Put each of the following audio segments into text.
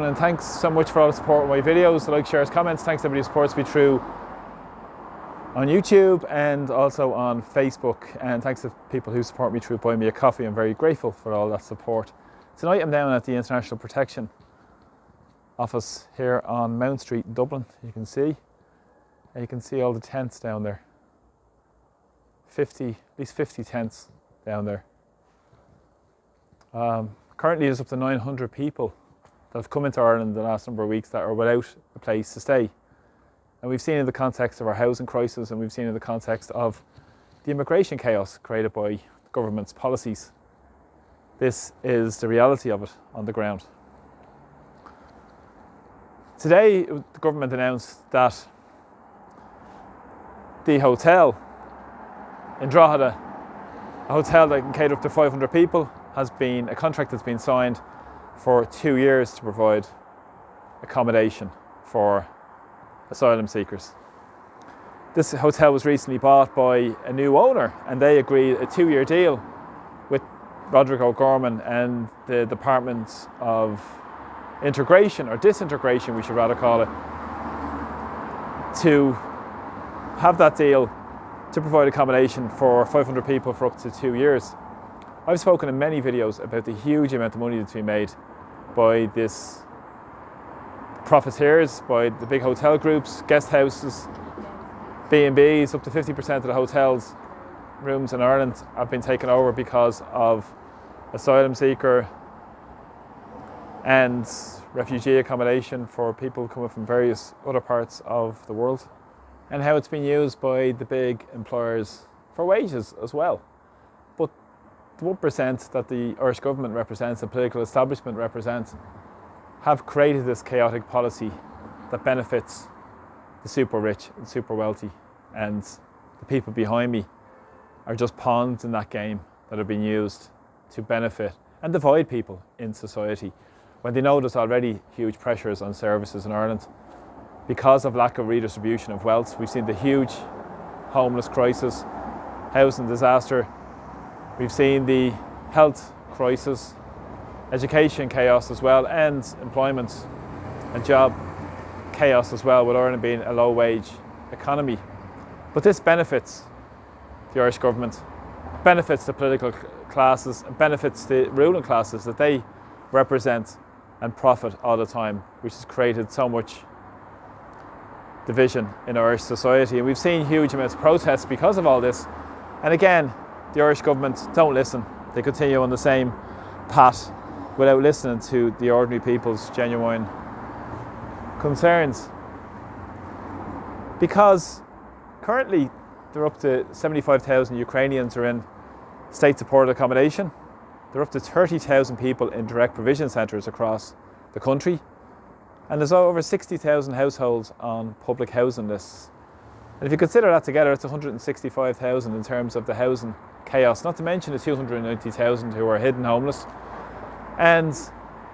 And thanks so much for all the support on my videos, the likes, shares, comments. Thanks to everybody who supports me through on YouTube and also on Facebook. And thanks to people who support me through buying me a coffee. I'm very grateful for all that support. Tonight I'm down at the International Protection office here on Mount Street in Dublin. You can see all the tents down there. At least 50 tents down there. Currently there's up to 900 people that have come into Ireland the last number of weeks that are without a place to stay. And we've seen in the context of our housing crisis, and we've seen in the context of the immigration chaos created by the government's policies. This is the reality of it on the ground. Today, the government announced that the hotel in Drogheda, a hotel that can cater up to 500 people, has been a contract that's been signed for 2 years to provide accommodation for asylum seekers. This hotel was recently bought by a new owner, and they agreed a 2-year deal with Roderick O'Gorman and the Department of Integration, or Disintegration we should rather call it, to have that deal to provide accommodation for 500 people for up to 2 years. I've spoken in many videos about the huge amount of money that's been made by this profiteers, by the big hotel groups, guest houses, B&Bs. Up to 50% of the hotels rooms in Ireland have been taken over because of asylum seeker and refugee accommodation for people coming from various other parts of the world, and how it's been used by the big employers for wages as well. But the 1% that the Irish government represents, the political establishment represents, have created this chaotic policy that benefits the super rich and super wealthy, and the people behind me are just pawns in that game that are being used to benefit and divide people in society, when they know there's already huge pressures on services in Ireland because of lack of redistribution of wealth. We've seen the huge homeless crisis, housing disaster. We've seen the health crisis, education chaos as well, and employment and job chaos as well, with Ireland being a low wage economy. But this benefits the Irish government, benefits the political classes, and benefits the ruling classes that they represent and profit all the time, which has created so much division in Irish society. And we've seen huge amounts of protests because of all this. And again, the Irish government don't listen. They continue on the same path without listening to the ordinary people's genuine concerns. Because currently there are up to 75,000 Ukrainians are in state-supported accommodation. There are up to 30,000 people in direct provision centres across the country. And there's over 60,000 households on public housing lists. And if you consider that together, it's 165,000 in terms of the housing chaos, not to mention the 290,000 who are hidden homeless, and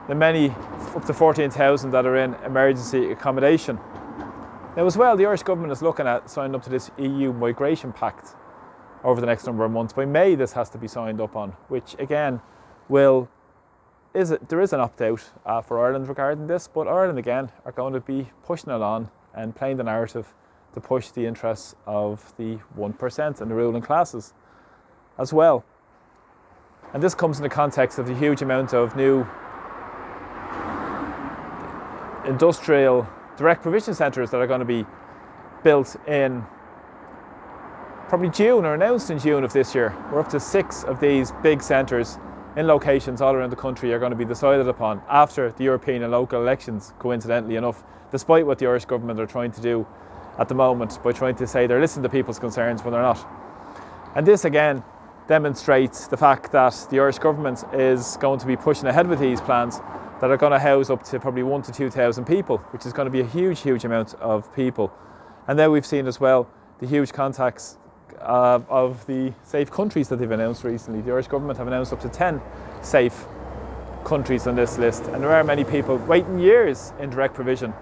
the many, up to 14,000 that are in emergency accommodation. Now as well, the Irish government is looking at signing up to this EU Migration Pact over the next number of months. By May this has to be signed up on, which again there is an opt-out for Ireland regarding this, but Ireland again are going to be pushing it on and playing the narrative to push the interests of the 1% and the ruling classes as well. And this comes in the context of the huge amount of new industrial direct provision centres that are going to be built in probably June, or announced in June of this year. We're up to 6 of these big centres in locations all around the country are going to be decided upon after the European and local elections, coincidentally enough, despite what the Irish government are trying to do at the moment by trying to say they're listening to people's concerns when they're not. And this again demonstrates the fact that the Irish government is going to be pushing ahead with these plans that are going to house up to probably 1,000 to 2,000 people, which is going to be a huge amount of people. And now we've seen as well the huge contacts of the safe countries that they've announced recently. The Irish government have announced up to 10 safe countries on this list, and there are many people waiting years in direct provision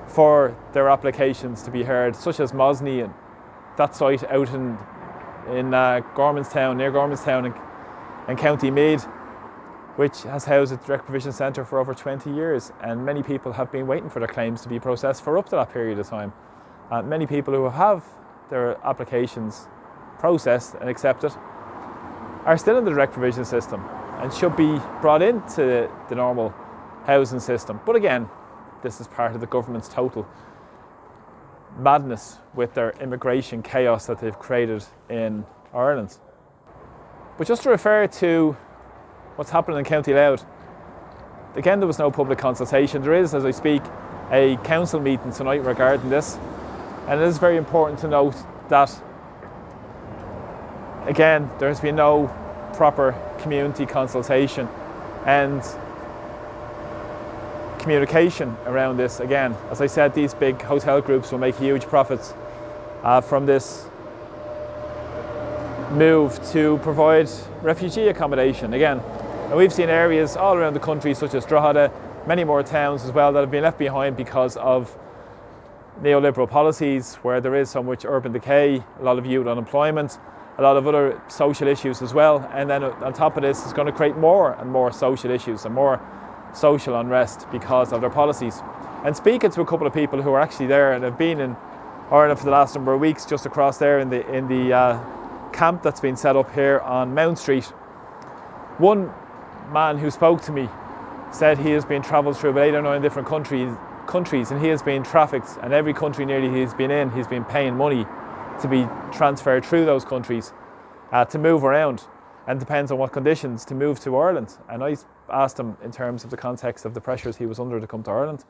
for their applications to be heard, such as Mosney, and that site out in Gormanstown, near Gormanstown in County Meath. which has housed a direct provision centre for over 20 years, and many people have been waiting for their claims to be processed for up to that period of time. Many people who have their applications processed and accepted are still in the direct provision system and should be brought into the normal housing system. But again, this is part of the government's total madness with their immigration chaos that they've created in Ireland. But just to refer to what's happening in County Louth, again, there was no public consultation. There is, as I speak, a council meeting tonight regarding this, and it is very important to note that, again, there has been no proper community consultation and communication around this. Again, as I said, these big hotel groups will make huge profits from this move to provide refugee accommodation. Again, and we've seen areas all around the country such as Drogheda, many more towns as well, that have been left behind because of neoliberal policies, where there is so much urban decay, a lot of youth unemployment, a lot of other social issues as well. And then on top of this, it's going to create more and more social issues and more social unrest because of their policies. And speaking to a couple of people who are actually there and have been in Ireland for the last number of weeks, just across there in the camp that's been set up here on Mount Street, one man who spoke to me said he has been travelled through about 8 or 9 different countries, and he has been trafficked, and every country nearly he's been in, he's been paying money to be transferred through those countries to move around, and depends on what conditions to move to Ireland. And I asked him in terms of the context of the pressures he was under to come to Ireland,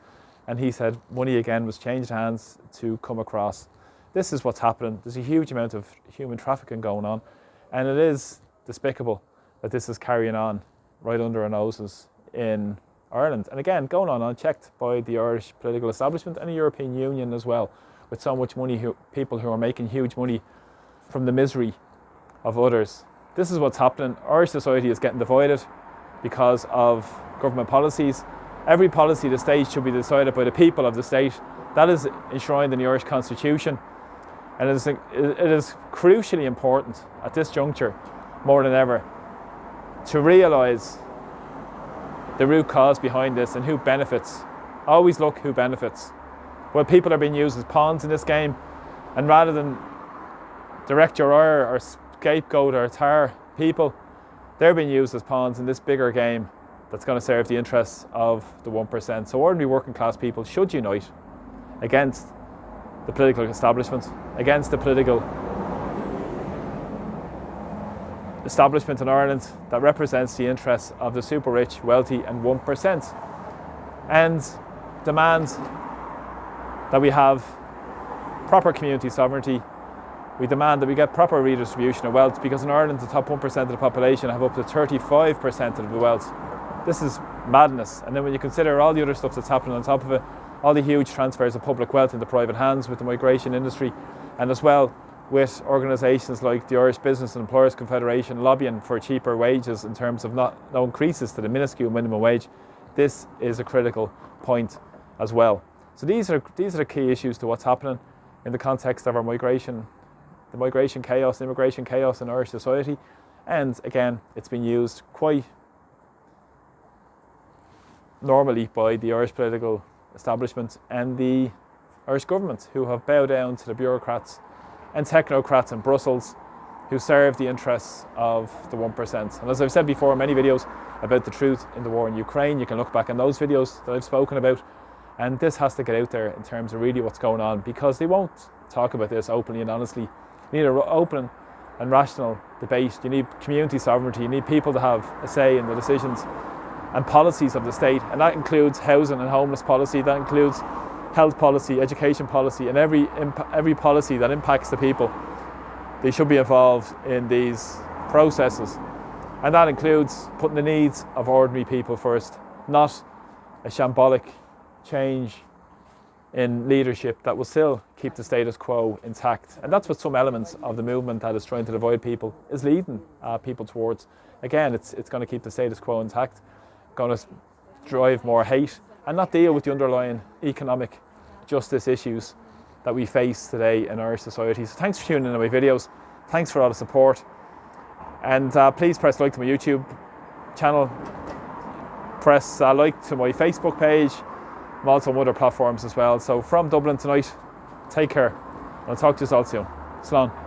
and he said money again was changed hands to come across. This is what's happening. There's a huge amount of human trafficking going on, and it is despicable that this is carrying on right under our noses in Ireland. And again, going on unchecked by the Irish political establishment and the European Union as well, with so much money, people who are making huge money from the misery of others. This is what's happening. Irish society is getting divided because of government policies. Every policy of the state should be decided by the people of the state. That is enshrined in the Irish Constitution. And it is crucially important at this juncture, more than ever, to realise the root cause behind this and who benefits. Always look who benefits. Well, people are being used as pawns in this game, and rather than direct your ire or scapegoat or tar people, they're being used as pawns in this bigger game that's going to serve the interests of the 1%. So ordinary working class people should unite against the political establishment, against the political establishment in Ireland that represents the interests of the super rich, wealthy and 1%, and demand that we have proper community sovereignty. We demand that we get proper redistribution of wealth, because in Ireland the top 1% of the population have up to 35% of the wealth. This is madness. And then when you consider all the other stuff that's happening on top of it, all the huge transfers of public wealth into private hands with the migration industry, and as well with organisations like the Irish Business and Employers Confederation lobbying for cheaper wages in terms of no increases to the minuscule minimum wage, this is a critical point as well. So these are the key issues to what's happening in the context of our migration, the migration chaos, immigration chaos in Irish society. And again, it's been used quite normally by the Irish political establishment and the Irish government, who have bowed down to the bureaucrats and technocrats in Brussels who serve the interests of the 1%. And as I've said before in many videos about the truth in the war in Ukraine, you can look back on those videos that I've spoken about, and this has to get out there in terms of really what's going on, because they won't talk about this openly and honestly. You need an open and rational debate. You need community sovereignty. You need people to have a say in the decisions and policies of the state, and that includes housing and homeless policy, that includes health policy, education policy, and every policy that impacts the people. They should be involved in these processes, and that includes putting the needs of ordinary people first, not a shambolic change in leadership that will still keep the status quo intact. And that's what some elements of the movement that is trying to divide people is leading people towards. Again, it's going to keep the status quo intact, going to drive more hate and not deal with the underlying economic justice issues that we face today in Irish society. So thanks for tuning into my videos. Thanks for all the support. And please press like to my YouTube channel. press like to my Facebook page. I'm also on other platforms as well. So from Dublin tonight, take care. I'll talk to you all soon. Slán.